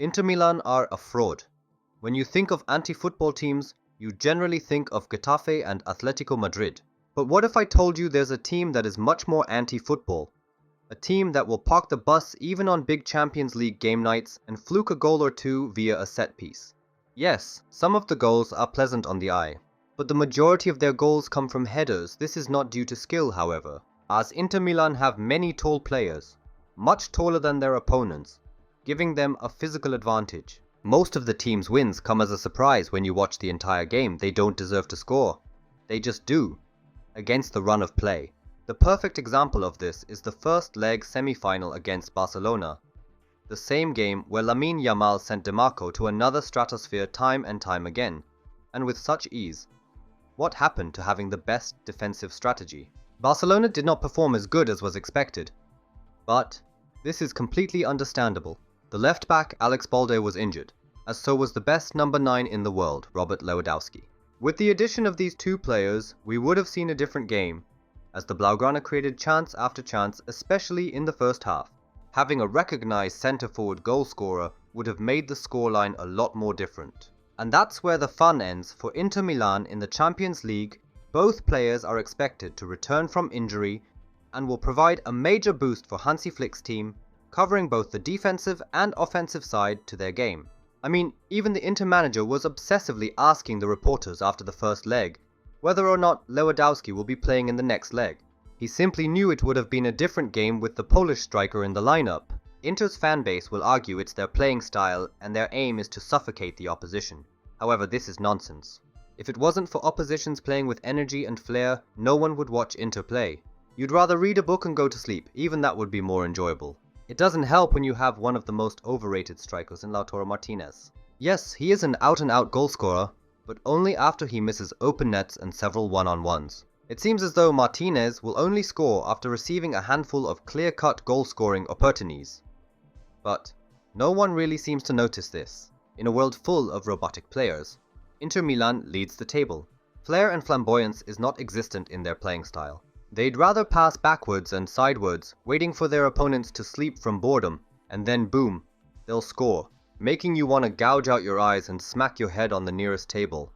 Inter Milan are a fraud. When you think of anti-football teams, you generally think of Getafe and Atletico Madrid. But what if I told you there's a team that is much more anti-football? A team that will park the bus even on big Champions League game nights and fluke a goal or two via a set piece. Yes, some of the goals are pleasant on the eye, but the majority of their goals come from headers. This is not due to skill, however, as Inter Milan have many tall players, much taller than their opponents, giving them a physical advantage. Most of the team's wins come as a surprise when you watch the entire game. They don't deserve to score. They just do, against the run of play. The perfect example of this is the first leg semi-final against Barcelona, the same game where Lamine Yamal sent DeMarco to another stratosphere time and time again, and with such ease. What happened to having the best defensive strategy? Barcelona did not perform as good as was expected, but this is completely understandable. The left back Alex Balde was injured, as so was the best number 9 in the world, Robert Lewandowski. With the addition of these two players, we would have seen a different game, as the Blaugrana created chance after chance, especially in the first half. Having a recognized centre-forward goal scorer would have made the scoreline a lot more different. And that's where the fun ends for Inter Milan in the Champions League. Both players are expected to return from injury and will provide a major boost for Hansi Flick's team, covering both the defensive and offensive side to their game. I mean, even the Inter manager was obsessively asking the reporters after the first leg whether or not Lewandowski will be playing in the next leg. He simply knew it would have been a different game with the Polish striker in the lineup. Inter's fanbase will argue it's their playing style and their aim is to suffocate the opposition. However, this is nonsense. If it wasn't for oppositions playing with energy and flair, no one would watch Inter play. You'd rather read a book and go to sleep, even that would be more enjoyable. It doesn't help when you have one of the most overrated strikers in Lautaro Martinez. Yes, he is an out-and-out goalscorer, but only after he misses open nets and several one-on-ones. It seems as though Martinez will only score after receiving a handful of clear-cut goal-scoring opportunities. But no one really seems to notice this. In a world full of robotic players, Inter Milan leads the table. Flair and flamboyance is not existent in their playing style. They'd rather pass backwards and sidewards, waiting for their opponents to sleep from boredom, and then boom, they'll score, making you want to gouge out your eyes and smack your head on the nearest table.